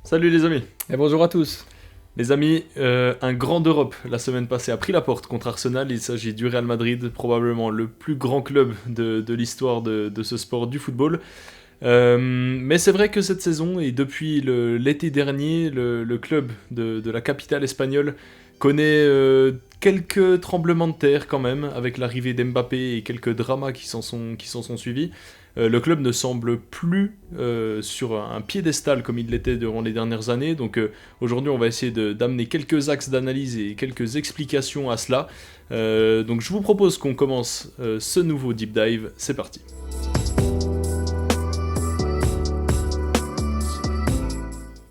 Salut les amis. Et bonjour à tous. Les amis, un grand d'Europe la semaine passée a pris la porte contre Arsenal. Il s'agit du Real Madrid, probablement le plus grand club de l'histoire de ce sport du football. Mais c'est vrai que cette saison, et depuis l'été dernier, le club de la capitale espagnole connaît quelques tremblements de terre quand même, avec l'arrivée d'Mbappé et quelques dramas qui s'en sont suivis. Le club ne semble plus sur un piédestal comme il l'était durant les dernières années. Donc aujourd'hui, on va essayer d'amener quelques axes d'analyse et quelques explications à cela. Donc je vous propose qu'on commence ce nouveau deep dive. C'est parti.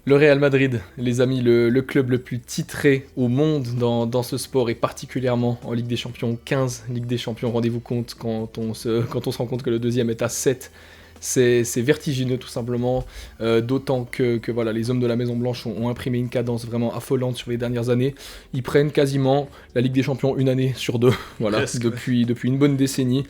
Le Real Madrid, les amis, le club le plus titré au monde dans ce sport et particulièrement en Ligue des Champions. 15 Ligue des Champions, rendez-vous compte quand on se rend compte que le deuxième est à 7. C'est vertigineux tout simplement, d'autant que voilà, les hommes de la Maison Blanche ont imprimé une cadence vraiment affolante sur les dernières années. Ils prennent quasiment la Ligue des Champions une année sur deux, voilà, depuis une bonne décennie.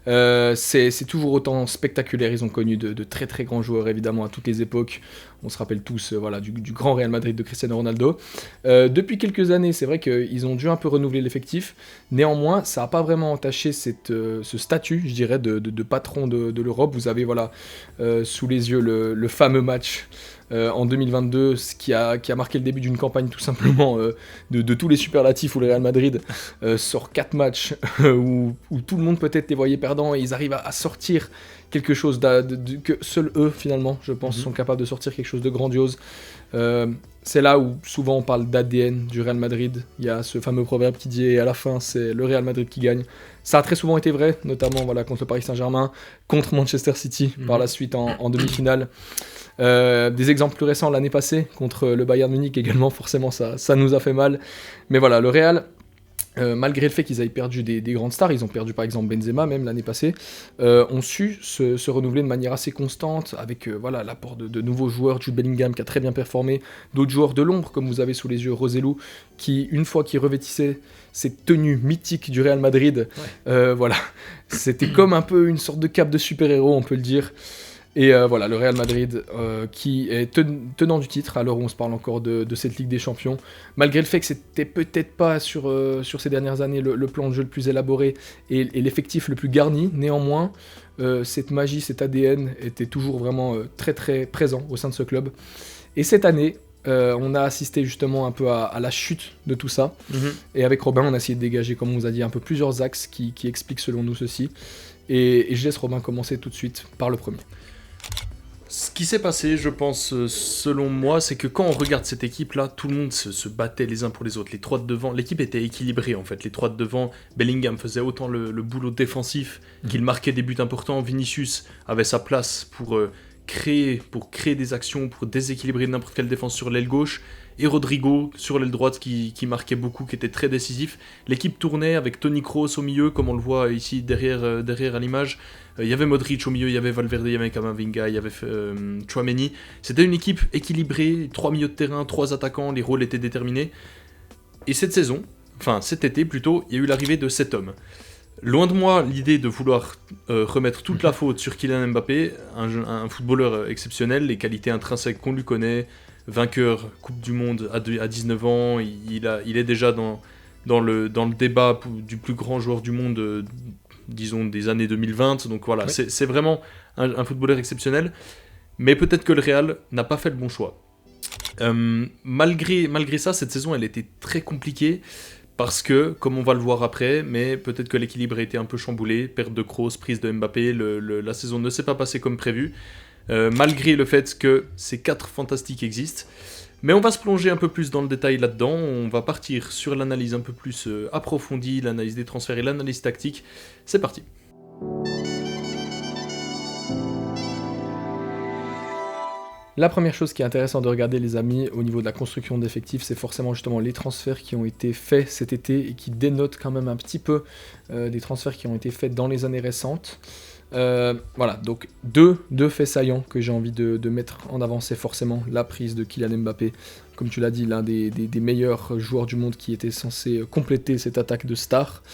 C'est toujours autant spectaculaire. Ils ont connu de très très grands joueurs évidemment à toutes les époques. On se rappelle tous voilà, du grand Real Madrid de Cristiano Ronaldo. Depuis quelques années, c'est vrai qu'ils ont dû un peu renouveler l'effectif. Néanmoins, ça n'a pas vraiment entaché ce statut, je dirais, de patron de l'Europe. Vous avez voilà, sous les yeux le fameux match en 2022, ce qui a marqué le début d'une campagne tout simplement de tous les superlatifs où le Real Madrid sort 4 matchs où tout le monde peut-être les voyait perdants et ils arrivent à sortir quelque chose que seuls eux finalement, je pense, sont capables de sortir quelque chose de grandiose. C'est là où souvent on parle d'ADN du Real Madrid. Il y a ce fameux proverbe qui dit à la fin c'est le Real Madrid qui gagne. Ça a très souvent été vrai, notamment voilà, contre le Paris Saint-Germain, contre Manchester City par la suite en demi-finale. Des exemples plus récents l'année passée contre le Bayern Munich également, forcément ça nous a fait mal. Mais voilà, le Real, malgré le fait qu'ils aient perdu des grandes stars, ils ont perdu par exemple Benzema même l'année passée, ont su se renouveler de manière assez constante avec voilà, l'apport de nouveaux joueurs, Jude Bellingham qui a très bien performé, d'autres joueurs de l'ombre comme vous avez sous les yeux Roselu qui une fois qu'il revêtissait cette tenue mythique du Real Madrid, voilà, c'était comme un peu une sorte de cape de super-héros on peut le dire. Et voilà, le Real Madrid qui est tenant du titre à l'heure où on se parle encore de cette Ligue des Champions, malgré le fait que c'était peut-être pas sur ces dernières années le plan de jeu le plus élaboré et l'effectif le plus garni, néanmoins cette magie, cet ADN était toujours vraiment très très présent au sein de ce club. Et cette année, on a assisté justement un peu à la chute de tout ça, et avec Robin on a essayé de dégager, comme on vous a dit, un peu plusieurs axes qui expliquent selon nous ceci, et je laisse Robin commencer tout de suite par le premier. Ce qui s'est passé, je pense, selon moi, c'est que quand on regarde cette équipe-là, tout le monde se battait les uns pour les autres. Les trois de devant, l'équipe était équilibrée en fait. Les trois de devant, Bellingham faisait autant le boulot défensif qu'il marquait des buts importants. Vinicius avait sa place pour créer des actions, pour déséquilibrer n'importe quelle défense sur l'aile gauche. Et Rodrigo sur l'aile droite qui marquait beaucoup, qui était très décisif. L'équipe tournait avec Toni Kroos au milieu, comme on le voit ici derrière à l'image. Il y avait Modric au milieu, il y avait Valverde, il y avait Camavinga, il y avait Tchouaméni. C'était une équipe équilibrée, 3 milieux de terrain, 3 attaquants, les rôles étaient déterminés. Et cet été plutôt, il y a eu l'arrivée de 7 hommes. Loin de moi l'idée de vouloir remettre toute la faute sur Kylian Mbappé, un footballeur exceptionnel, les qualités intrinsèques qu'on lui connaît, vainqueur Coupe du Monde à 19 ans, il est déjà dans le débat du plus grand joueur du monde, disons des années 2020, donc voilà, oui. C'est vraiment un footballeur exceptionnel, mais peut-être que le Real n'a pas fait le bon choix. Malgré ça, cette saison elle était très compliquée, parce que, comme on va le voir après, mais peut-être que l'équilibre a été un peu chamboulé, perte de Kroos, prise de Mbappé, la saison ne s'est pas passée comme prévu, malgré le fait que ces 4 fantastiques existent. Mais on va se plonger un peu plus dans le détail là-dedans, on va partir sur l'analyse un peu plus approfondie, l'analyse des transferts et l'analyse tactique. C'est parti. La première chose qui est intéressante de regarder, les amis, au niveau de la construction d'effectifs, c'est forcément justement les transferts qui ont été faits cet été et qui dénotent quand même un petit peu des transferts qui ont été faits dans les années récentes. Voilà, donc deux faits saillants que j'ai envie de mettre en avant, c'est forcément la prise de Kylian Mbappé, comme tu l'as dit, l'un des meilleurs joueurs du monde qui était censé compléter cette attaque de stars,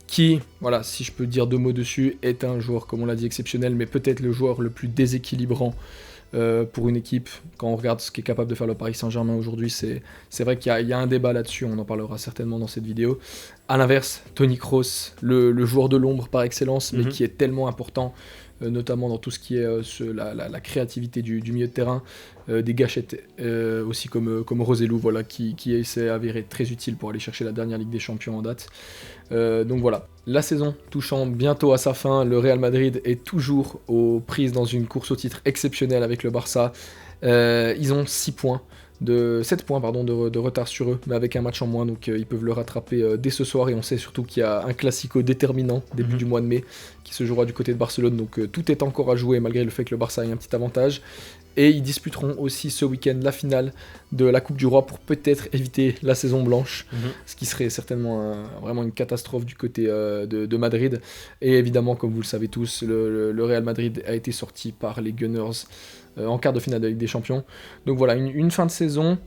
qui, voilà, si je peux dire 2 mots dessus, est un joueur, comme on l'a dit, exceptionnel, mais peut-être le joueur le plus déséquilibrant pour une équipe. Quand on regarde ce qu'est capable de faire le Paris Saint-Germain aujourd'hui, c'est vrai qu'il y a un débat là-dessus, on en parlera certainement dans cette vidéo. À l'inverse, Toni Kroos, le joueur de l'ombre par excellence, mais qui est tellement important, notamment dans tout ce qui est la créativité du milieu de terrain, des gâchettes aussi comme Roselu, voilà, qui s'est avéré très utile pour aller chercher la dernière Ligue des Champions en date. Donc voilà, la saison touchant bientôt à sa fin, le Real Madrid est toujours aux prises dans une course au titre exceptionnelle avec le Barça. Ils ont 7 points de retard sur eux, mais avec un match en moins, donc ils peuvent le rattraper dès ce soir, et on sait surtout qu'il y a un classico déterminant début du mois de mai qui se jouera du côté de Barcelone, donc tout est encore à jouer malgré le fait que le Barça ait un petit avantage. Et ils disputeront aussi ce week-end la finale de la Coupe du Roi pour peut-être éviter la saison blanche, ce qui serait certainement vraiment une catastrophe du côté de Madrid. Et évidemment, comme vous le savez tous, le Real Madrid a été sorti par les Gunners en quart de finale de la Ligue des Champions. Donc voilà, une fin de saison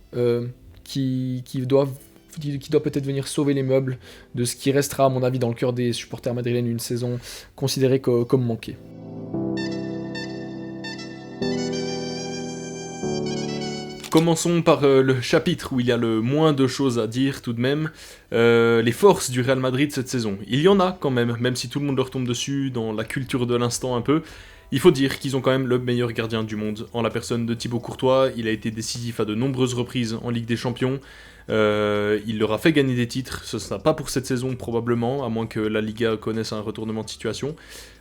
qui doit peut-être venir sauver les meubles de ce qui restera, à mon avis, dans le cœur des supporters madrilènes, une saison considérée comme manquée. Commençons par le chapitre où il y a le moins de choses à dire tout de même. Les forces du Real Madrid cette saison. Il y en a quand même si tout le monde leur tombe dessus dans la culture de l'instant un peu. Il faut dire qu'ils ont quand même le meilleur gardien du monde en la personne de Thibaut Courtois. Il a été décisif à de nombreuses reprises en Ligue des Champions. Il leur a fait gagner des titres. Ce ne sera pas pour cette saison probablement, à moins que la Liga connaisse un retournement de situation.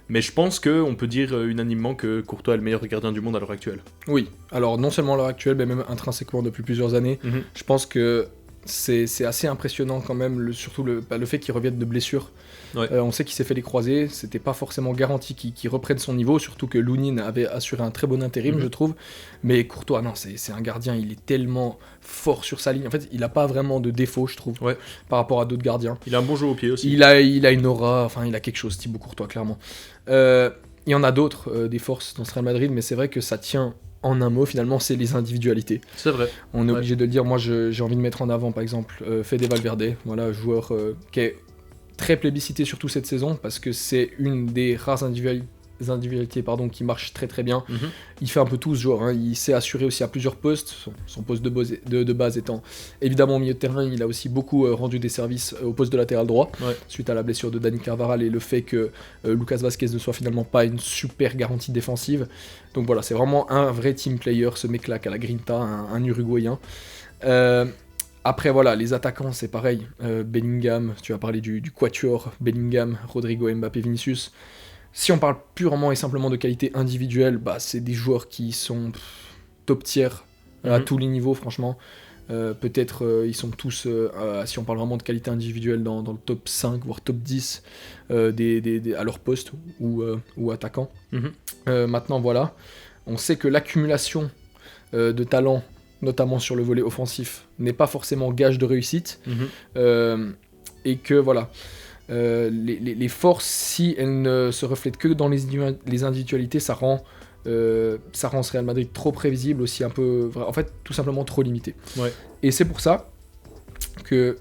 Mais je pense qu'on peut dire unanimement que Courtois est le meilleur gardien du monde à l'heure actuelle. Oui, alors non seulement à l'heure actuelle, mais même intrinsèquement depuis plusieurs années. Je pense que c'est assez impressionnant quand même, surtout le fait qu'il revienne de blessure. Ouais. On sait qu'il s'est fait les croisés, c'était pas forcément garanti qu'il reprenne son niveau, surtout que Lounine avait assuré un très bon intérim, je trouve. Mais Courtois, non, c'est un gardien, il est tellement fort sur sa ligne. En fait, il a pas vraiment de défaut, je trouve, par rapport à d'autres gardiens. Il a un bon jeu au pied aussi. Il a une aura, enfin, il a quelque chose, Thibaut Courtois, clairement. Il y en a d'autres, des forces dans ce Real Madrid, mais c'est vrai que ça tient en un mot, finalement, c'est les individualités. C'est vrai. On est obligé de le dire. Moi, j'ai envie de mettre en avant, par exemple, Fede Valverde, voilà, joueur qui est très plébiscité surtout cette saison, parce que c'est une des rares individualités qui marche très très bien. Il fait un peu tout ce joueur, hein. Il s'est assuré aussi à plusieurs postes, son poste de base étant évidemment au milieu de terrain. Il a aussi beaucoup rendu des services au poste de latéral droit, suite à la blessure de Dani Carvajal et le fait que Lucas Vazquez ne soit finalement pas une super garantie défensive. Donc voilà, c'est vraiment un vrai team player, ce mec-là qui a la grinta, un Uruguayen. Après voilà, les attaquants c'est pareil, Bellingham, tu as parlé du quatuor, Bellingham, Rodrigo, Mbappé, Vinicius. Si on parle purement et simplement de qualité individuelle, bah, c'est des joueurs qui sont top tier à tous les niveaux, franchement. Peut-être ils sont tous, si on parle vraiment de qualité individuelle, dans le top 5, voire top 10 à leur poste ou attaquant. Maintenant, voilà, on sait que l'accumulation de talent, notamment sur le volet offensif, n'est pas forcément gage de réussite. Et que, voilà... les forces, si elles ne se reflètent que dans les individualités, ça rend ce Real Madrid trop prévisible, aussi un peu, en fait, tout simplement trop limité. Et c'est pour ça que,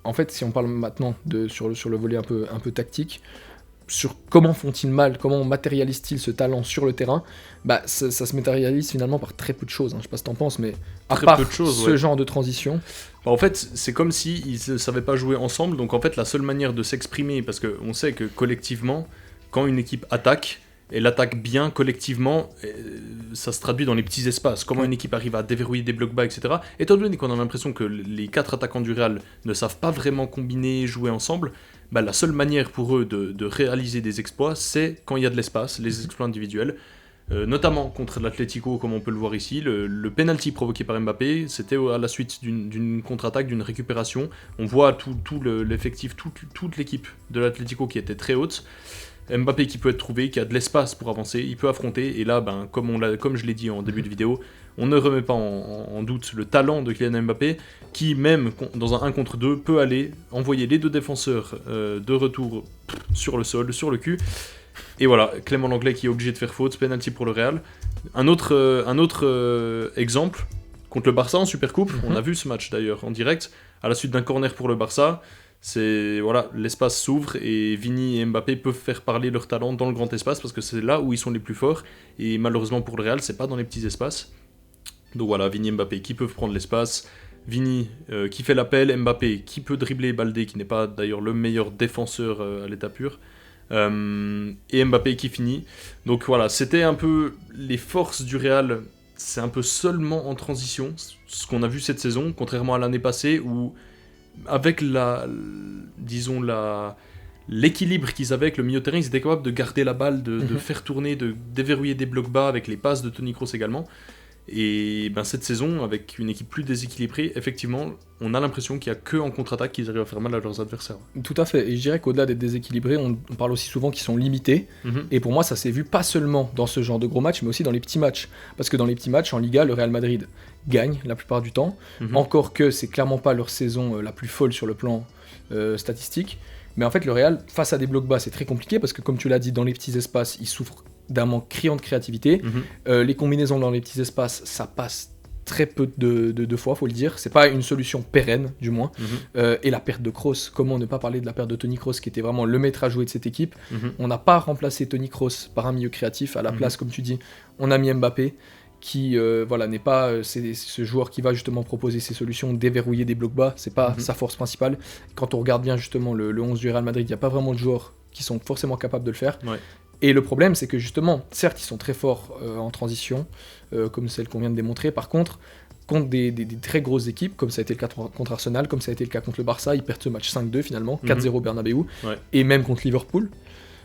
en fait, si on parle maintenant sur le volet un peu tactique, sur comment font-ils mal, comment matérialisent-ils ce talent sur le terrain, bah ça se matérialise finalement par très peu de choses, hein. Je sais pas ce que t'en penses, mais à part ce genre de transition... Bah en fait, c'est comme s'ils ne savaient pas jouer ensemble, donc en fait la seule manière de s'exprimer, parce qu'on sait que collectivement, quand une équipe attaque, elle attaque bien collectivement, ça se traduit dans les petits espaces. Comment une équipe arrive à déverrouiller des blocs bas, etc. Étant donné qu'on a l'impression que les 4 attaquants du Real ne savent pas vraiment combiner, jouer ensemble, bah, la seule manière pour eux de réaliser des exploits, c'est quand il y a de l'espace, les exploits individuels. Notamment contre l'Atlético, comme on peut le voir ici, le penalty provoqué par Mbappé, c'était à la suite d'une contre-attaque, d'une récupération. On voit tout l'effectif, toute l'équipe de l'Atlético qui était très haute. Mbappé qui peut être trouvé, qui a de l'espace pour avancer, il peut affronter, et là, ben, comme je l'ai dit en début de vidéo, on ne remet pas en doute le talent de Kylian Mbappé, qui même dans un 1 contre 2 peut aller envoyer les 2 défenseurs de retour sur le sol, sur le cul. Et voilà, Clément Lenglet qui est obligé de faire faute, penalty pour le Real. Un autre exemple, contre le Barça en Supercoupe, on a vu ce match d'ailleurs en direct, à la suite d'un corner pour le Barça, Voilà, l'espace s'ouvre et Vini et Mbappé peuvent faire parler leur talent dans le grand espace parce que c'est là où ils sont les plus forts. Et malheureusement pour le Real, c'est pas dans les petits espaces. Donc voilà, Vini et Mbappé qui peuvent prendre l'espace. Vini qui fait l'appel, Mbappé qui peut dribbler Baldé, qui n'est pas d'ailleurs le meilleur défenseur à l'état pur. Et Mbappé qui finit. Donc voilà, c'était un peu les forces du Real. C'est un peu seulement en transition, ce qu'on a vu cette saison, contrairement à l'année passée où avec l'équilibre qu'ils avaient avec le milieu de terrain, ils étaient capables de garder la balle, de faire tourner, de déverrouiller des blocs bas avec les passes de Toni Kroos également. Et cette saison, avec une équipe plus déséquilibrée, effectivement, on a l'impression qu'il n'y a que en contre-attaque qu'ils arrivent à faire mal à leurs adversaires. Tout à fait, et je dirais qu'au-delà d'être déséquilibrés, on parle aussi souvent qu'ils sont limités, et pour moi ça s'est vu pas seulement dans ce genre de gros matchs, mais aussi dans les petits matchs, parce que dans les petits matchs en Liga, le Real Madrid gagne la plupart du temps, encore que c'est clairement pas leur saison la plus folle sur le plan statistique, mais en fait le Real, face à des blocs bas, c'est très compliqué, parce que comme tu l'as dit, dans les petits espaces, ils souffrent d'un manque criant de créativité. Les combinaisons dans les petits espaces, ça passe très peu de fois, faut le dire. C'est pas une solution pérenne, du moins. Et la perte de Kroos, comment ne pas parler de la perte de Toni Kroos, qui était vraiment le maître à jouer de cette équipe. On n'a pas remplacé Toni Kroos par un milieu créatif. À la place, comme tu dis, on a mis Mbappé, qui n'est pas c'est ce joueur qui va justement proposer ces solutions, déverrouiller des blocs bas. C'est pas sa force principale. Quand on regarde bien justement le 11 du Real Madrid, il n'y a pas vraiment de joueurs qui sont forcément capables de le faire. Ouais. Et le problème, c'est que justement, certes, ils sont très forts en transition, comme celle qu'on vient de démontrer. Par contre, contre des très grosses équipes, comme ça a été le cas contre Arsenal, comme ça a été le cas contre le Barça, ils perdent ce match 5-2 finalement, 4-0 Bernabeu, et même contre Liverpool.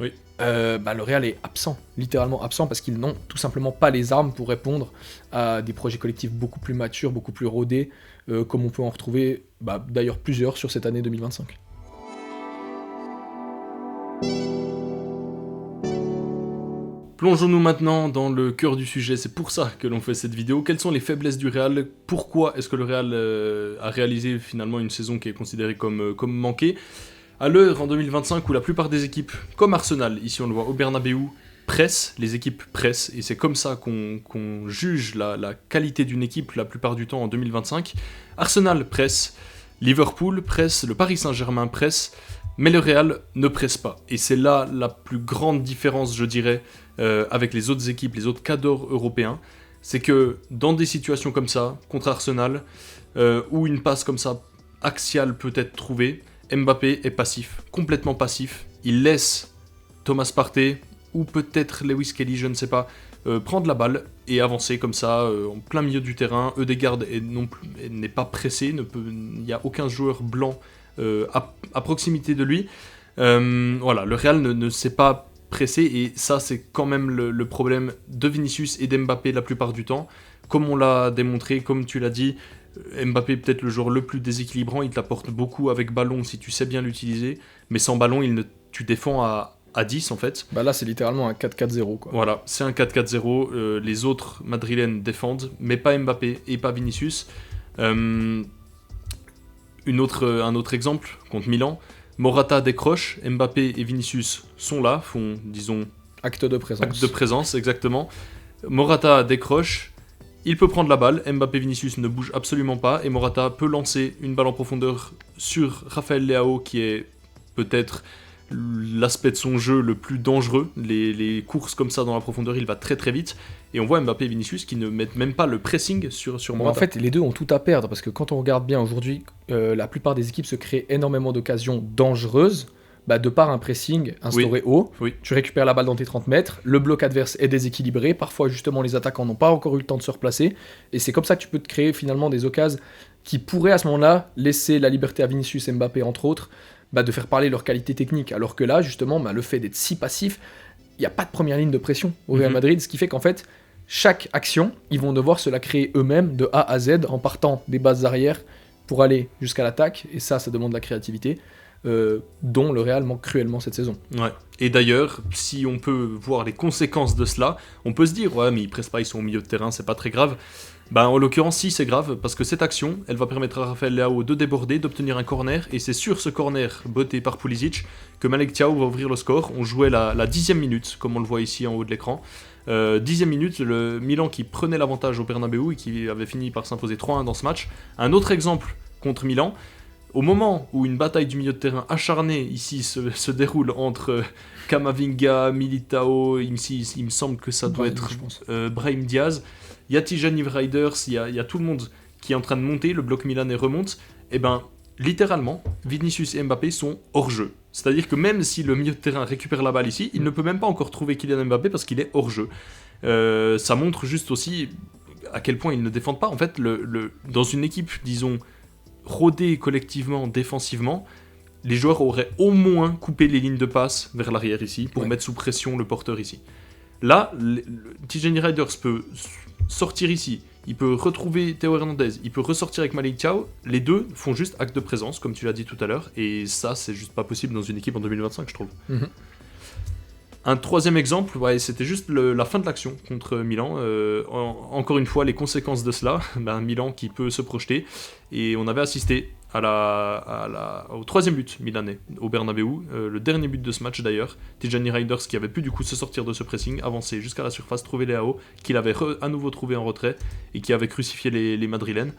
Oui. Le Real est absent, littéralement absent, parce qu'ils n'ont tout simplement pas les armes pour répondre à des projets collectifs beaucoup plus matures, beaucoup plus rodés, comme on peut en retrouver d'ailleurs plusieurs sur cette année 2025. Plongeons-nous maintenant dans le cœur du sujet, c'est pour ça que l'on fait cette vidéo. Quelles sont les faiblesses du Real ? Pourquoi est-ce que le Real a réalisé finalement une saison qui est considérée comme manquée ? À l'heure, en 2025, où la plupart des équipes, comme Arsenal, ici on le voit au Bernabeu, pressent, les équipes pressent, et c'est comme ça qu'on juge la qualité d'une équipe la plupart du temps en 2025. Arsenal presse, Liverpool presse, le Paris Saint-Germain presse, mais le Real ne presse pas. Et c'est là la plus grande différence, je dirais, avec les autres équipes, les autres cadors européens. C'est que dans des situations comme ça, contre Arsenal, où une passe comme ça, axiale peut être trouvée, Mbappé est passif, complètement passif. Il laisse Thomas Partey, ou peut-être Lewis Kelly, je ne sais pas, prendre la balle et avancer comme ça, en plein milieu du terrain. Ødegaard n'est pas pressé, il n'y a aucun joueur blanc à proximité de lui. Voilà, le Real ne s'est pas pressé, et ça c'est quand même le problème de Vinicius et d'Mbappé la plupart du temps. Comme on l'a démontré, comme tu l'as dit, Mbappé est peut-être le joueur le plus déséquilibrant, il t'apporte beaucoup avec ballon si tu sais bien l'utiliser, mais sans ballon tu défends à 10 en fait. Là c'est littéralement un 4-4-0 quoi. Voilà, c'est un 4-4-0, les autres madrilènes défendent, mais pas Mbappé et pas Vinicius. Un autre exemple, contre Milan, Morata décroche, Mbappé et Vinicius sont là, font, disons... Acte de présence. Acte de présence, exactement. Morata décroche, il peut prendre la balle, Mbappé Vinicius ne bouge absolument pas, et Morata peut lancer une balle en profondeur sur Raphaël Leao, qui est peut-être l'aspect de son jeu le plus dangereux. Les courses comme ça dans la profondeur, il va très très vite. Et on voit Mbappé et Vinicius qui ne mettent même pas le pressing sur Morata. En fait, les deux ont tout à perdre, parce que quand on regarde bien aujourd'hui, la plupart des équipes se créent énormément d'occasions dangereuses, de par un pressing instauré haut. Oui. Tu récupères la balle dans tes 30 mètres, le bloc adverse est déséquilibré, parfois justement les attaquants n'ont pas encore eu le temps de se replacer, et c'est comme ça que tu peux te créer finalement des occasions qui pourraient à ce moment-là laisser la liberté à Vinicius et Mbappé entre autres, de faire parler leur qualité technique, alors que là justement le fait d'être si passif, il n'y a pas de première ligne de pression au Real Madrid, ce qui fait qu'en fait chaque action, ils vont devoir se la créer eux-mêmes de A à Z en partant des bases arrières pour aller jusqu'à l'attaque, et ça demande la créativité. Dont le Real manque cruellement cette saison. Ouais. Et d'ailleurs, si on peut voir les conséquences de cela, on peut se dire ouais mais ils pressent pas, ils sont au milieu de terrain, c'est pas très grave. En l'occurrence si, c'est grave, parce que cette action, elle va permettre à Raphaël Leao de déborder, d'obtenir un corner, et c'est sur ce corner botté par Pulisic que Malek Thiaw va ouvrir le score. On jouait la 10e minute, comme on le voit ici en haut de l'écran. 10e minute, le Milan qui prenait l'avantage au Bernabeu et qui avait fini par s'imposer 3-1 dans ce match. Un autre exemple contre Milan, Au moment où une bataille du milieu de terrain acharnée ici se déroule entre Camavinga, Militao, il me semble que ça doit être Brahim Diaz, il y a Tijani Riders, il y a tout le monde qui est en train de monter, le bloc milanais remonte, et ben littéralement, Vinicius et Mbappé sont hors jeu. C'est-à-dire que même si le milieu de terrain récupère la balle ici, il ne peut même pas encore trouver Kylian Mbappé parce qu'il est hors jeu. Ça montre juste aussi à quel point ils ne défendent pas. En fait, dans une équipe, disons, rodée collectivement, défensivement, les joueurs auraient au moins coupé les lignes de passe vers l'arrière ici pour mettre sous pression le porteur ici. Là, Tijani Riders peut sortir ici, il peut retrouver Théo Hernandez, il peut ressortir avec Malick Thiaw. Les deux font juste acte de présence, comme tu l'as dit tout à l'heure, et ça, c'est juste pas possible dans une équipe en 2025, je trouve. Un troisième exemple, c'était juste la fin de l'action contre Milan. Encore une fois, les conséquences de cela, Milan qui peut se projeter, et on avait assisté au troisième but milanais au Bernabeu, le dernier but de ce match d'ailleurs. Tijani Riders qui avait pu du coup se sortir de ce pressing, avancer jusqu'à la surface, trouver Leao, qu'il avait à nouveau trouvé en retrait et qui avait crucifié les Madrilènes.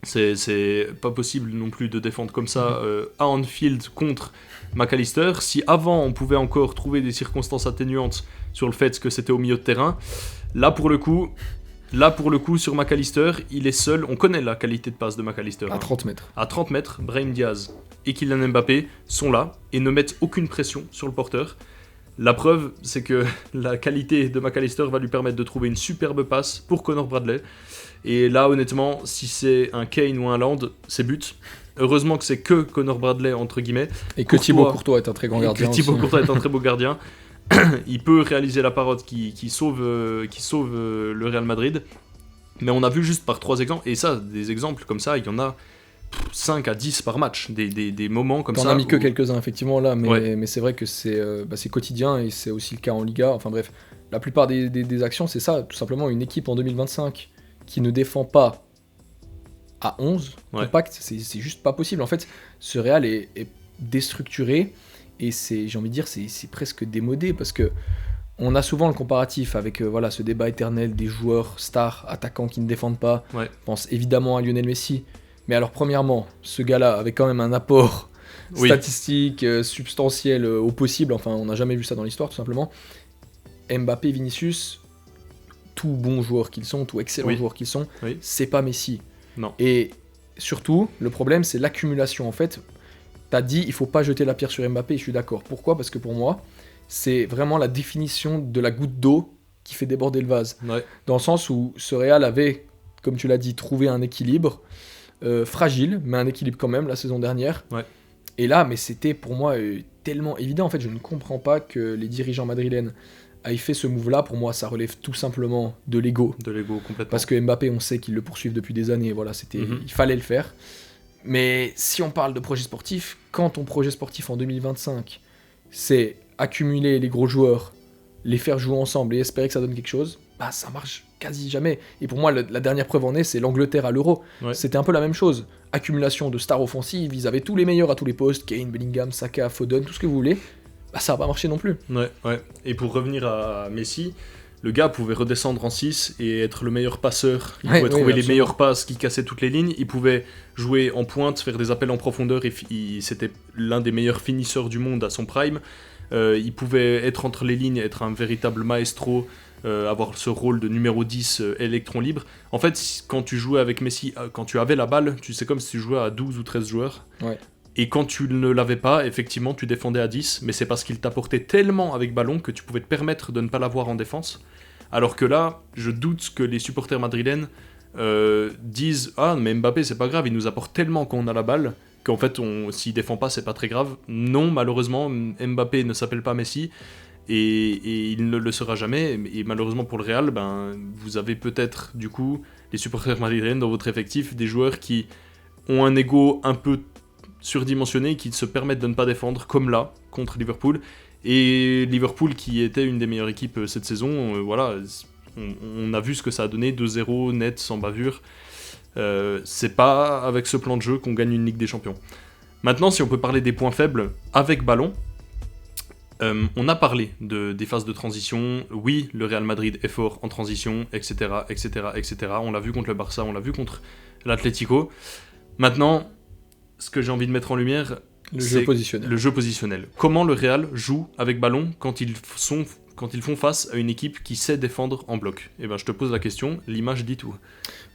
C'est pas possible non plus de défendre comme ça à Anfield contre McAllister. Si avant on pouvait encore trouver des circonstances atténuantes sur le fait que c'était au milieu de terrain, là pour le coup sur McAllister, il est seul. On connaît la qualité de passe de McAllister. À 30 mètres. À 30 mètres, Brahim Diaz et Kylian Mbappé sont là et ne mettent aucune pression sur le porteur. La preuve, c'est que la qualité de McAllister va lui permettre de trouver une superbe passe pour Connor Bradley. Et là, honnêtement, si c'est un Kane ou un Land, c'est but. Heureusement que c'est que Connor Bradley, entre guillemets. Et que Thibaut Courtois est un très grand gardien. Thibaut Courtois est un très beau gardien. Il peut réaliser la parade qui sauve le Real Madrid. Mais on a vu juste par 3 exemples, et ça, des exemples comme ça, il y en a 5 à 10 par match, des moments comme ça. On a mis que quelques-uns, effectivement, là, mais c'est vrai que c'est quotidien, et c'est aussi le cas en Liga. Enfin bref, la plupart des actions, c'est ça, tout simplement, une équipe en 2025 qui ne défend pas à 11 compact, c'est juste pas possible. En fait, ce Real est déstructuré, et j'ai envie de dire, c'est presque démodé, parce que on a souvent le comparatif avec ce débat éternel des joueurs stars, attaquants qui ne défendent pas. Je pense évidemment à Lionel Messi. Mais alors, premièrement, ce gars-là avait quand même un apport statistique substantiel au possible. Enfin, on n'a jamais vu ça dans l'histoire, tout simplement. Mbappé, Vinicius, tout bons joueurs qu'ils sont, tout excellents joueurs qu'ils sont, c'est pas Messi. Non. Et surtout, le problème, c'est l'accumulation. En fait, t'as dit, il faut pas jeter la pierre sur Mbappé, et je suis d'accord. Pourquoi ? Parce que pour moi, c'est vraiment la définition de la goutte d'eau qui fait déborder le vase. Dans le sens où ce Real avait, comme tu l'as dit, trouvé un équilibre fragile, mais un équilibre quand même la saison dernière. Et là, mais c'était pour moi tellement évident. En fait, je ne comprends pas que les dirigeants madrilènes aient fait ce move-là. Pour moi, ça relève tout simplement de l'ego. De l'ego, complètement. Parce que Mbappé, on sait qu'ils le poursuivent depuis des années. Voilà, il fallait le faire. Mais si on parle de projet sportif, quand ton projet sportif en 2025, c'est accumuler les gros joueurs, les faire jouer ensemble et espérer que ça donne quelque chose, ça marche quasi jamais. Et pour moi, la dernière preuve en est, c'est l'Angleterre à l'Euro. C'était un peu la même chose. Accumulation de stars offensives, ils avaient tous les meilleurs à tous les postes, Kane, Bellingham, Saka, Foden, tout ce que vous voulez. Ça n'a pas marché non plus. Et pour revenir à Messi, le gars pouvait redescendre en 6 et être le meilleur passeur. Il pouvait trouver les meilleures passes qui cassaient toutes les lignes. Il pouvait jouer en pointe, faire des appels en profondeur, et c'était l'un des meilleurs finisseurs du monde à son prime. Il pouvait être entre les lignes, être un véritable maestro, avoir ce rôle de numéro 10 électron libre. En fait, quand tu jouais avec Messi, quand tu avais la balle, c'est comme si tu jouais à 12 ou 13 joueurs. Et quand tu ne l'avais pas, effectivement, tu défendais à 10, mais c'est parce qu'il t'apportait tellement avec ballon que tu pouvais te permettre de ne pas l'avoir en défense. Alors que là, je doute que les supporters madrilènes disent « Ah, mais Mbappé, c'est pas grave, il nous apporte tellement quand on a la balle, qu'en fait, s'il défend pas, c'est pas très grave. » Non, malheureusement, Mbappé ne s'appelle pas Messi, et il ne le sera jamais. Et malheureusement pour le Real, vous avez peut-être, du coup, les supporters madrilènes dans votre effectif, des joueurs qui ont un ego un peu surdimensionné et qui se permettent de ne pas défendre, comme là, contre Liverpool. Et Liverpool, qui était une des meilleures équipes cette saison, on a vu ce que ça a donné, 2-0 net, sans bavure. C'est pas avec ce plan de jeu qu'on gagne une Ligue des Champions. Maintenant, si on peut parler des points faibles avec ballon, on a parlé des phases de transition. Oui, le Real Madrid est fort en transition, etc., etc., etc. On l'a vu contre le Barça, on l'a vu contre l'Atlético. Maintenant, ce que j'ai envie de mettre en lumière, Le c'est jeu positionnel. le jeu positionnel. Comment le Real joue avec ballon quand ils font face à une équipe qui sait défendre en bloc. Et ben je te pose la question, l'image dit tout.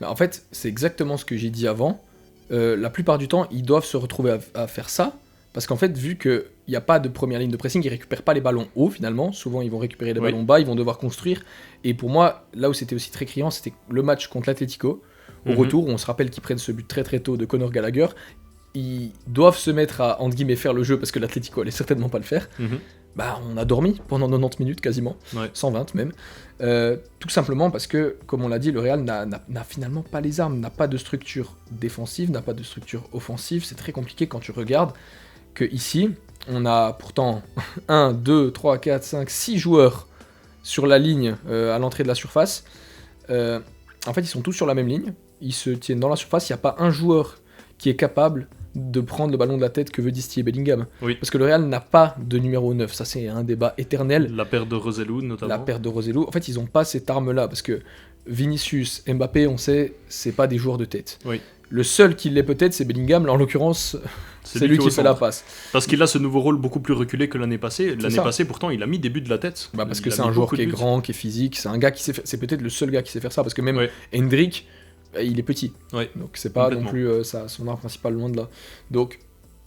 Bah, en fait, c'est exactement ce que j'ai dit avant. La plupart du temps, ils doivent se retrouver à faire ça, parce qu'en fait, vu qu'il n'y a pas de première ligne de pressing, ils récupèrent pas les ballons hauts finalement. Souvent, ils vont récupérer les ballons bas, ils vont devoir construire. Et pour moi, là où c'était aussi très criant, c'était le match contre l'Atlético. Au retour, on se rappelle qu'ils prennent ce but très très tôt de Conor Gallagher. Ils doivent se mettre à, entre guillemets, faire le jeu, parce que l'Atlético allait certainement pas le faire. Bah, on a dormi pendant 90 minutes quasiment, 120 même. Tout simplement parce que, comme on l'a dit, le Real n'a finalement pas les armes, n'a pas de structure défensive, n'a pas de structure offensive. C'est très compliqué quand tu regardes que ici, on a pourtant 1, 2, 3, 4, 5, 6 joueurs sur la ligne à l'entrée de la surface. En fait, ils sont tous sur la même ligne, ils se tiennent dans la surface, il n'y a pas un joueur qui est capable de prendre le ballon de la tête que veut distiller Bellingham. Parce que le Real n'a pas de numéro 9, ça c'est un débat éternel. La paire de Rosellou notamment. La paire de Rosellou, en fait ils n'ont pas cette arme-là, parce que Vinicius, Mbappé, on sait, c'est pas des joueurs de tête. Le seul qui l'est peut-être, c'est Bellingham, là en l'occurrence, c'est lui qui fait la passe. Parce qu'il a ce nouveau rôle beaucoup plus reculé que l'année passée. L'année passée, pourtant, il a mis des buts de la tête. Bah parce que c'est un joueur qui est grand, qui est physique, c'est un gars qui sait faire... C'est peut-être le seul gars qui sait faire ça, parce que même Hendrik, il est petit. Donc c'est pas non plus son arme principale, loin de là. Donc,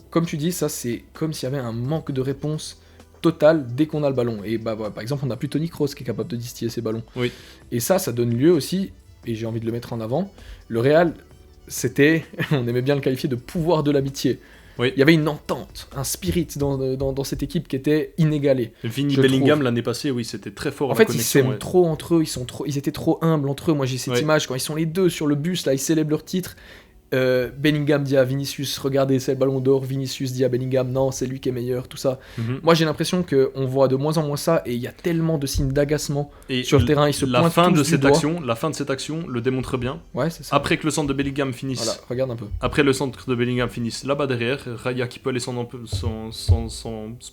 comme tu dis, ça c'est comme s'il y avait un manque de réponse totale dès qu'on a le ballon. Et bah par exemple, on n'a plus Toni Kroos qui est capable de distiller ses ballons. Et ça donne lieu aussi, et j'ai envie de le mettre en avant, le Real, c'était, on aimait bien le qualifier de pouvoir de l'amitié. Il y avait une entente, un spirit dans cette équipe qui était inégalé. Vini Bellingham l'année passée, c'était très fort. En fait, ils s'aiment trop entre eux, ils étaient trop humbles entre eux. Moi, j'ai cette image quand ils sont les deux sur le bus, là, ils célèbrent leur titre. Bellingham dit à Vinicius, regardez, c'est le ballon d'or. Vinicius dit à Bellingham, non, c'est lui qui est meilleur, tout ça. Moi, j'ai l'impression qu'on voit de moins en moins ça, et il y a tellement de signes d'agacement sur le terrain. Ils se pointent tous du doigt. La fin de cette action le démontre bien. C'est ça. Après que le centre de Bellingham finisse. Voilà, regarde un peu. Après le centre de Bellingham finisse là-bas derrière, Raya qui peut aller sans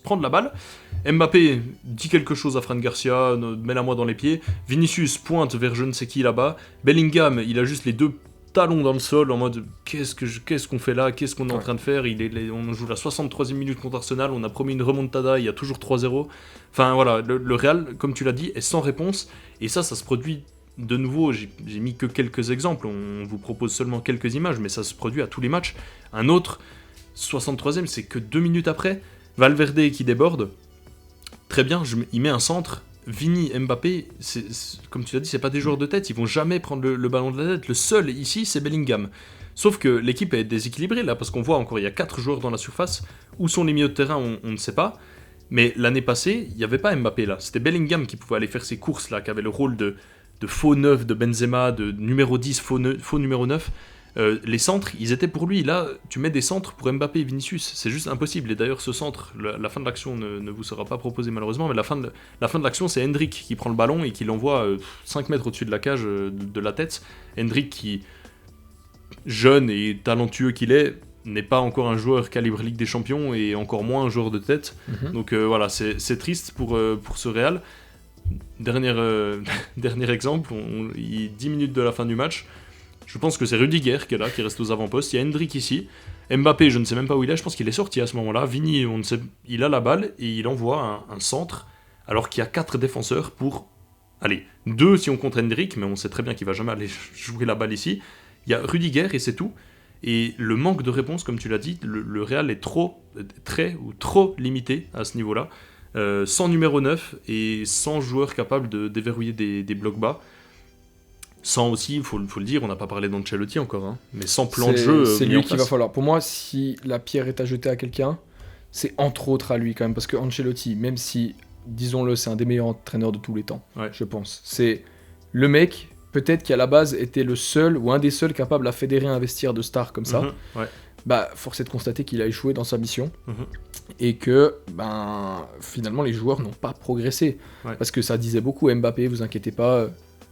prendre la balle. Mbappé dit quelque chose à Fran Garcia, met-la moi dans les pieds. Vinicius pointe vers je ne sais qui là-bas. Bellingham, il a juste les deux talons dans le sol en mode qu'est-ce qu'on fait là, qu'est-ce qu'on est en train de faire, on joue la 63e minute contre Arsenal, on a promis une remontada, il y a toujours 3-0. Enfin voilà, le Real, comme tu l'as dit, est sans réponse, et ça se produit de nouveau. J'ai mis que quelques exemples, on vous propose seulement quelques images, mais ça se produit à tous les matchs. Un autre 63e, c'est que 2 minutes après, Valverde qui déborde, très bien, il met un centre. Vini, Mbappé, comme tu l'as dit, c'est pas des joueurs de tête, ils vont jamais prendre le ballon de la tête. Le seul ici, c'est Bellingham. Sauf que l'équipe est déséquilibrée là, parce qu'on voit encore, il y a 4 joueurs dans la surface. Où sont les milieux de terrain, on ne sait pas. Mais l'année passée, il n'y avait pas Mbappé là. C'était Bellingham qui pouvait aller faire ses courses là, qui avait le rôle de faux 9 de Benzema, de numéro 10, faux numéro 9. Les centres, ils étaient pour lui. Là, tu mets des centres pour Mbappé et Vinicius, c'est juste impossible. Et d'ailleurs, ce centre, la fin de l'action ne vous sera pas proposée malheureusement, mais la fin de l'action, c'est Hendrik qui prend le ballon et qui l'envoie 5 mètres au-dessus de la cage de la tête. Hendrik qui, jeune et talentueux qu'il est, n'est pas encore un joueur calibre Ligue des Champions et encore moins un joueur de tête. Donc voilà, c'est triste pour ce Real. Dernier exemple, 10 minutes de la fin du match. Je pense que c'est Rudiger qui est là, qui reste aux avant-postes. Il y a Hendrik ici. Mbappé, je ne sais même pas où il est. Je pense qu'il est sorti à ce moment-là. Vini, on ne sait, il a la balle et il envoie un centre. Alors qu'il y a 4 défenseurs pour... Allez, 2 si on compte Hendrik, mais on sait très bien qu'il va jamais aller jouer la balle ici. Il y a Rudiger et c'est tout. Et le manque de réponse, comme tu l'as dit, le Real est trop limité à ce niveau-là. Sans numéro 9 et sans joueur capable de déverrouiller des blocs bas. Sans aussi, il faut le dire, on n'a pas parlé d'Ancelotti encore, mais sans plan de jeu. C'est lui qu'il va falloir. Pour moi, si la pierre est à jeter à quelqu'un, c'est entre autres à lui quand même. Parce que Ancelotti, même si, disons-le, c'est un des meilleurs entraîneurs de tous les temps, je pense. C'est le mec, peut-être qui à la base était le seul ou un des seuls capables à fédérer un vestiaire de stars comme ça. Bah, force est de constater qu'il a échoué dans sa mission et que finalement les joueurs n'ont pas progressé. Parce que ça disait beaucoup, Mbappé, vous inquiétez pas.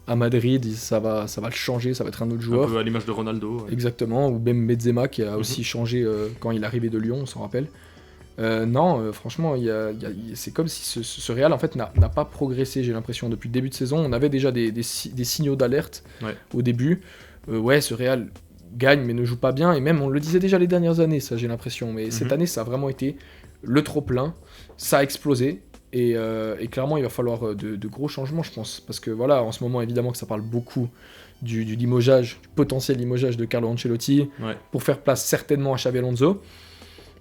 À Madrid, ça va le changer, ça va être un autre joueur. Un peu à l'image de Ronaldo. Exactement, ou même Benzema qui a aussi changé quand il est arrivé de Lyon, on s'en rappelle. Franchement, c'est comme si ce Real en fait n'a pas progressé, j'ai l'impression. Depuis le début de saison, on avait déjà des signaux d'alerte au début. Ce Real gagne mais ne joue pas bien, et même on le disait déjà les dernières années, ça j'ai l'impression, mais cette année ça a vraiment été le trop-plein, ça a explosé, et clairement il va falloir de gros changements je pense, parce que voilà, en ce moment évidemment que ça parle beaucoup du limogeage, du potentiel limogeage de Carlo Ancelotti, pour faire place certainement à Xabi Alonso.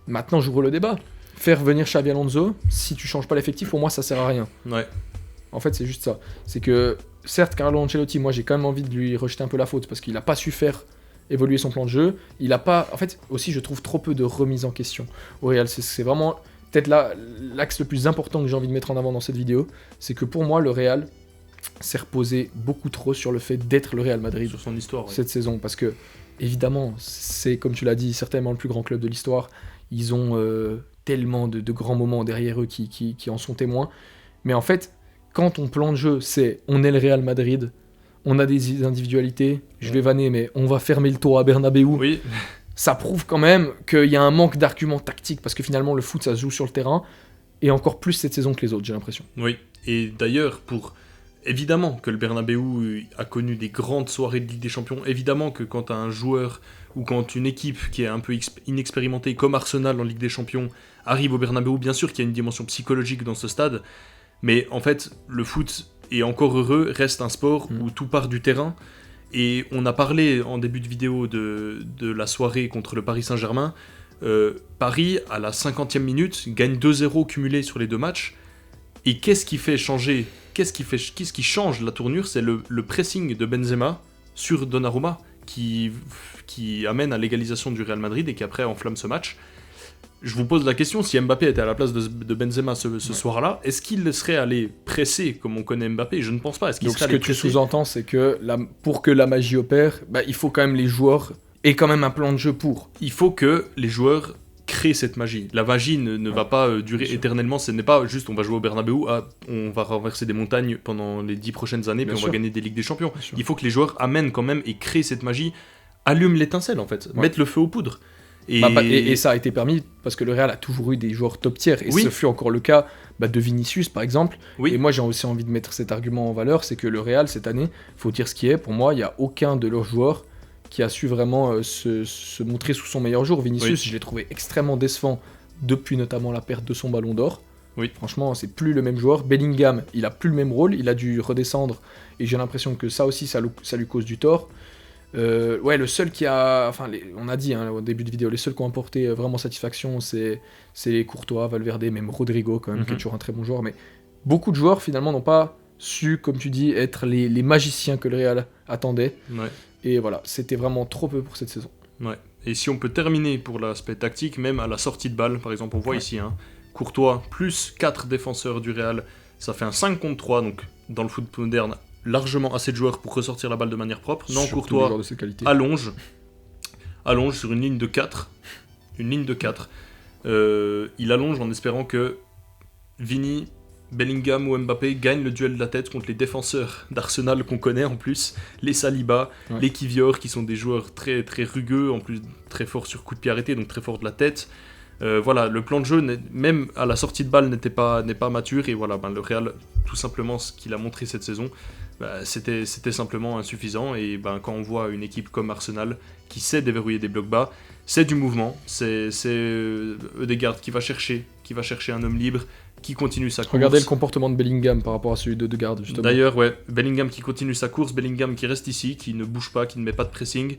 Maintenant j'ouvre le débat, faire venir Xabi Alonso, si tu changes pas l'effectif, pour moi ça sert à rien. En fait c'est juste ça, c'est que certes Carlo Ancelotti, moi j'ai quand même envie de lui rejeter un peu la faute, parce qu'il a pas su faire évoluer son plan de jeu, il a pas, en fait aussi je trouve trop peu de remise en question au Real, c'est vraiment peut-être l'axe le plus important que j'ai envie de mettre en avant dans cette vidéo, c'est que pour moi le Real s'est reposé beaucoup trop sur le fait d'être le Real Madrid sur son histoire cette saison, parce que évidemment c'est comme tu l'as dit certainement le plus grand club de l'histoire, ils ont tellement de grands moments derrière eux qui en sont témoins, mais en fait quand ton plan de jeu c'est on est le Real Madrid, on a des individualités, je vais vanner, mais on va fermer le tour à Bernabéu. Oui. Ça prouve quand même qu'il y a un manque d'arguments tactiques, parce que finalement le foot ça se joue sur le terrain, et encore plus cette saison que les autres, j'ai l'impression. Oui, et d'ailleurs, évidemment que le Bernabéu a connu des grandes soirées de Ligue des Champions, évidemment que quand un joueur ou quand une équipe qui est un peu inexpérimentée, comme Arsenal en Ligue des Champions, arrive au Bernabéu, bien sûr qu'il y a une dimension psychologique dans ce stade, mais en fait, le foot, et encore heureux, reste un sport où tout part du terrain. Et on a parlé en début de vidéo de la soirée contre le Paris Saint-Germain. Paris, à la 50e minute, gagne 2-0 cumulé sur les deux matchs. Et qu'est-ce qui fait changer, qu'est-ce qui change la tournure? C'est le pressing de Benzema sur Donnarumma qui amène à l'égalisation du Real Madrid et qui après enflamme ce match. Je vous pose la question, si Mbappé était à la place de Benzema ce soir-là, est-ce qu'il serait allé presser comme on connaît Mbappé? Je ne pense pas. Est-ce qu'il Donc serait ce que allé tu presser sous-entends, c'est que pour que la magie opère, il faut quand même les joueurs aient quand même un plan de jeu pour. Il faut que les joueurs créent cette magie. La magie ne va pas durer éternellement. Ce n'est pas juste on va jouer au Bernabéu, on va renverser des montagnes pendant les 10 prochaines années, puis on va gagner des Ligues des Champions. Il faut que les joueurs amènent quand même et créent cette magie, allument l'étincelle en fait, mettent le feu aux poudres. Et ça a été permis parce que le Real a toujours eu des joueurs top tier, et ce fut encore le cas de Vinicius par exemple. Et moi j'ai aussi envie de mettre cet argument en valeur, c'est que le Real cette année, faut dire ce qui est, pour moi il n'y a aucun de leurs joueurs qui a su vraiment se montrer sous son meilleur jour. Vinicius, je l'ai trouvé extrêmement décevant depuis notamment la perte de son ballon d'or. Franchement c'est plus le même joueur. Bellingham, il a plus le même rôle, il a dû redescendre, et j'ai l'impression que ça aussi ça lui cause du tort. Le seul qui a, on a dit au début de vidéo, les seuls qui ont apporté vraiment satisfaction, c'est Courtois, Valverde, même Rodrigo quand même, qui est toujours un très bon joueur, mais beaucoup de joueurs finalement n'ont pas su, comme tu dis, être les magiciens que le Real attendait, et voilà, c'était vraiment trop peu pour cette saison. Et si on peut terminer pour l'aspect tactique, même à la sortie de balle, par exemple, on voit ici, Courtois plus 4 défenseurs du Real, ça fait un 5 contre 3, donc dans le foot moderne, largement assez de joueurs pour ressortir la balle de manière propre. Non, Courtois allonge sur une ligne de 4. Il allonge en espérant que Vini, Bellingham ou Mbappé gagnent le duel de la tête contre les défenseurs d'Arsenal qu'on connaît en plus, les Saliba, les Kivior, qui sont des joueurs très, très rugueux, en plus très forts sur coup de pied arrêté, donc très forts de la tête. Le plan de jeu, même à la sortie de balle, n'est pas mature, et voilà, le Real, tout simplement, ce qu'il a montré cette saison, c'était simplement insuffisant. Et quand on voit une équipe comme Arsenal qui sait déverrouiller des blocs bas, c'est du mouvement, c'est Ødegaard qui va chercher un homme libre, qui continue sa course. Regardez le comportement de Bellingham par rapport à celui de Ødegaard, justement. D'ailleurs, Bellingham qui continue sa course, Bellingham qui reste ici, qui ne bouge pas, qui ne met pas de pressing.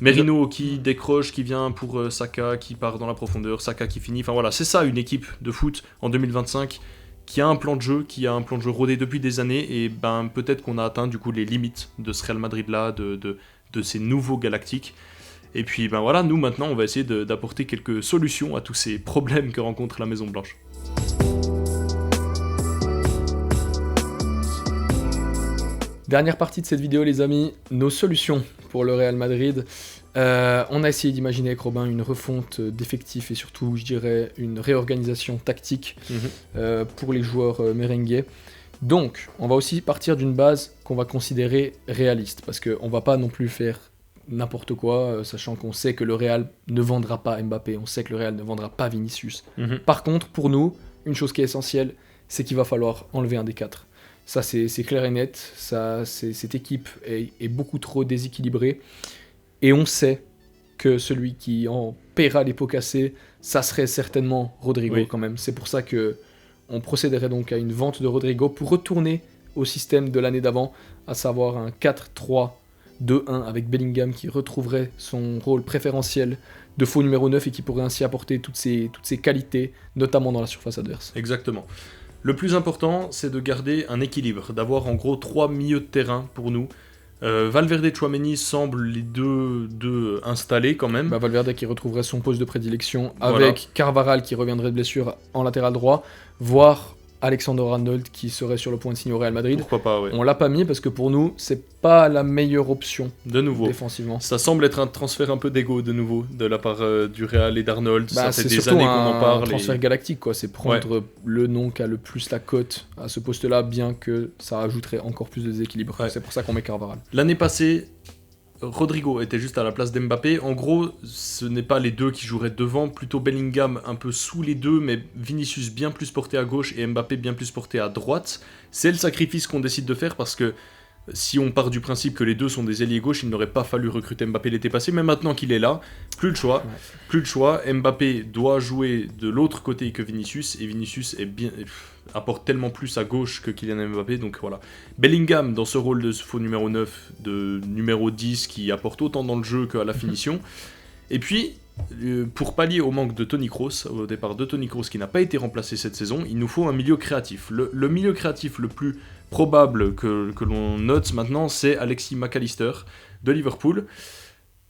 Merino qui décroche, qui vient pour Saka, qui part dans la profondeur, Saka qui finit. Enfin voilà, c'est ça une équipe de foot en 2025 qui a un plan de jeu, rodé depuis des années, et peut-être qu'on a atteint du coup les limites de ce Real Madrid là, de ces nouveaux Galactiques. Et puis nous maintenant on va essayer d'apporter quelques solutions à tous ces problèmes que rencontre la Maison Blanche. Dernière partie de cette vidéo les amis, nos solutions pour le Real Madrid. On a essayé d'imaginer avec Robin une refonte d'effectifs et surtout je dirais une réorganisation tactique pour les joueurs merengues. Donc on va aussi partir d'une base qu'on va considérer réaliste, parce qu'on va pas non plus faire n'importe quoi, sachant qu'on sait que le Real ne vendra pas Mbappé, on sait que le Real ne vendra pas Vinicius. Par contre pour nous, une chose qui est essentielle, c'est qu'il va falloir enlever un des quatre. Ça c'est clair et net, cette équipe est beaucoup trop déséquilibrée, et on sait que celui qui en paiera les pots cassés, ça serait certainement Rodrigo Oui. quand même. C'est pour ça que on procéderait donc à une vente de Rodrigo pour retourner au système de l'année d'avant, à savoir un 4-3-2-1 avec Bellingham qui retrouverait son rôle préférentiel de faux numéro 9 et qui pourrait ainsi apporter toutes ses qualités, notamment dans la surface adverse. Exactement. Le plus important, c'est de garder un équilibre, d'avoir en gros 3 milieux de terrain pour nous. Valverde et Tchouaméni semblent les deux installés quand même. Valverde qui retrouverait son poste de prédilection Voilà. avec Carvajal qui reviendrait de blessure en latéral droit, voire Alexander Arnold qui serait sur le point de signer au Real Madrid. Pourquoi pas, ouais. On l'a pas mis parce que pour nous, c'est pas la meilleure option De nouveau. défensivement. Ça semble être un transfert un peu d'ego de nouveau de la part du Real et d'Arnold. Ça fait C'est des surtout années qu'on en un parle. transfert galactique, quoi. C'est prendre le nom qui a le plus la cote à ce poste-là, bien que ça ajouterait encore plus de déséquilibre. Ouais. C'est pour ça qu'on met Carvajal. L'année passée, Rodrigo était juste à la place d'Mbappé. En gros, ce n'est pas les deux qui joueraient devant, plutôt Bellingham un peu sous les deux, mais Vinicius bien plus porté à gauche et Mbappé bien plus porté à droite. C'est le sacrifice qu'on décide de faire parce que si on part du principe que les deux sont des ailiers gauche, il n'aurait pas fallu recruter Mbappé l'été passé, mais maintenant qu'il est là, plus le choix. Ouais. Plus le choix. Mbappé doit jouer de l'autre côté que Vinicius, et Vinicius apporte tellement plus à gauche que Kylian Mbappé, donc voilà. Bellingham dans ce rôle de faux numéro 9, de numéro 10, qui apporte autant dans le jeu qu'à la finition. Et puis, pour pallier au manque de Toni Kroos, au départ de Toni Kroos qui n'a pas été remplacé cette saison, il nous faut un milieu créatif. Le milieu créatif le plus probable que l'on note maintenant, c'est Alexis McAllister de Liverpool.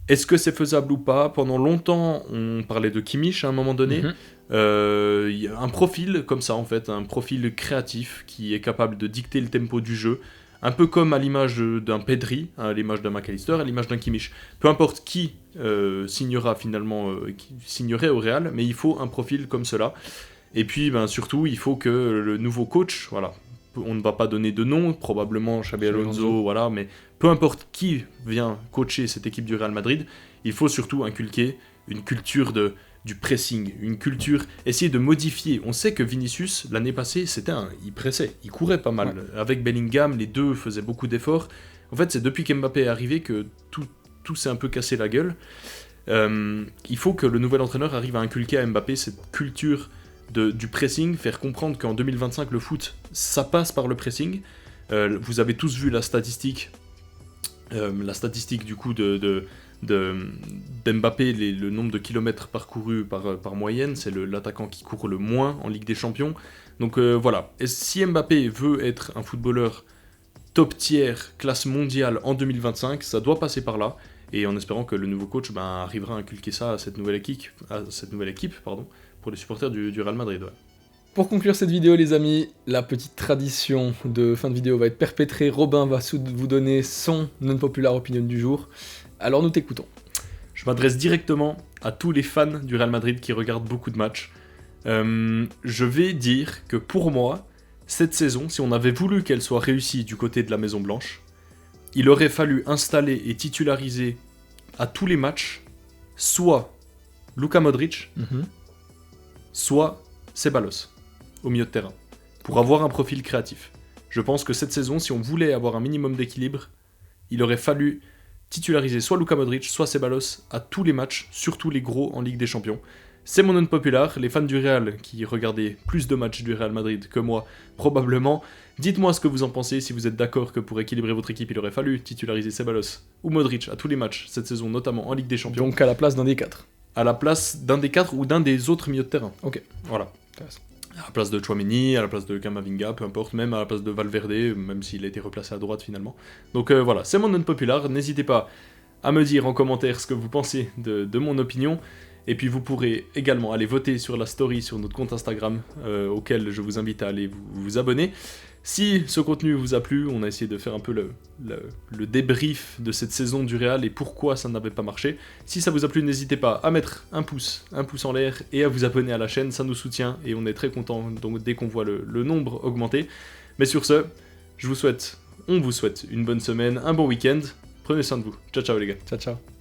Est-ce que c'est faisable ou pas ? Pendant longtemps, on parlait de Kimmich à un moment donné. Il y a un profil comme ça, en fait, un profil créatif qui est capable de dicter le tempo du jeu, un peu comme à l'image d'un Pedri, à l'image d'un McAllister, à l'image d'un Kimmich. Peu importe qui signera finalement, qui signerait au Real, mais il faut un profil comme cela. Et puis, surtout, il faut que le nouveau coach, voilà, on ne va pas donner de nom, probablement Xabi Alonso, voilà, mais peu importe qui vient coacher cette équipe du Real Madrid, il faut surtout inculquer une culture du pressing, une culture, essayer de modifier. On sait que Vinicius, l'année passée, il pressait, il courait pas mal. Ouais. Avec Bellingham, les deux faisaient beaucoup d'efforts. En fait, c'est depuis qu'Mbappé est arrivé que tout s'est un peu cassé la gueule. Il faut que le nouvel entraîneur arrive à inculquer à Mbappé cette culture du pressing, faire comprendre qu'en 2025, le foot, ça passe par le pressing. Vous avez tous vu la statistique du coup d'Mbappé, le nombre de kilomètres parcourus par moyenne, c'est l'attaquant qui court le moins en Ligue des Champions. Donc voilà, et si Mbappé veut être un footballeur top tier, classe mondiale en 2025, ça doit passer par là, et en espérant que le nouveau coach arrivera à inculquer ça à cette nouvelle équipe, pour les supporters du Real Madrid. Ouais. Pour conclure cette vidéo, les amis, la petite tradition de fin de vidéo va être perpétrée. Robin va vous donner son non-popular opinion du jour. Alors nous t'écoutons. Je m'adresse directement à tous les fans du Real Madrid qui regardent beaucoup de matchs. Je vais dire que pour moi, cette saison, si on avait voulu qu'elle soit réussie du côté de la Maison Blanche, il aurait fallu installer et titulariser à tous les matchs soit Luka Modric, soit Ceballos au milieu de terrain, pour avoir un profil créatif. Je pense que cette saison, si on voulait avoir un minimum d'équilibre, il aurait fallu titulariser soit Luka Modric, soit Ceballos à tous les matchs, surtout les gros en Ligue des Champions. C'est mon non-populaire, les fans du Real qui regardaient plus de matchs du Real Madrid que moi, probablement. Dites-moi ce que vous en pensez, si vous êtes d'accord que pour équilibrer votre équipe, il aurait fallu titulariser Ceballos ou Modric à tous les matchs cette saison, notamment en Ligue des Champions. Donc à la place d'un des quatre. À la place d'un des quatre ou d'un des autres milieux de terrain. Ok. Voilà. À la place de Tchouaméni, à la place de Camavinga, peu importe, même à la place de Valverde, même s'il a été replacé à droite finalement. Donc voilà, c'est mon non-populaire, n'hésitez pas à me dire en commentaire ce que vous pensez de mon opinion, et puis vous pourrez également aller voter sur la story sur notre compte Instagram, auquel je vous invite à aller vous abonner. Si ce contenu vous a plu, on a essayé de faire un peu le débrief de cette saison du Real et pourquoi ça n'avait pas marché. Si ça vous a plu, n'hésitez pas à mettre un pouce en l'air et à vous abonner à la chaîne, ça nous soutient et on est très content dès qu'on voit le nombre augmenter. Mais sur ce, on vous souhaite une bonne semaine, un bon week-end, prenez soin de vous. Ciao ciao les gars. Ciao ciao.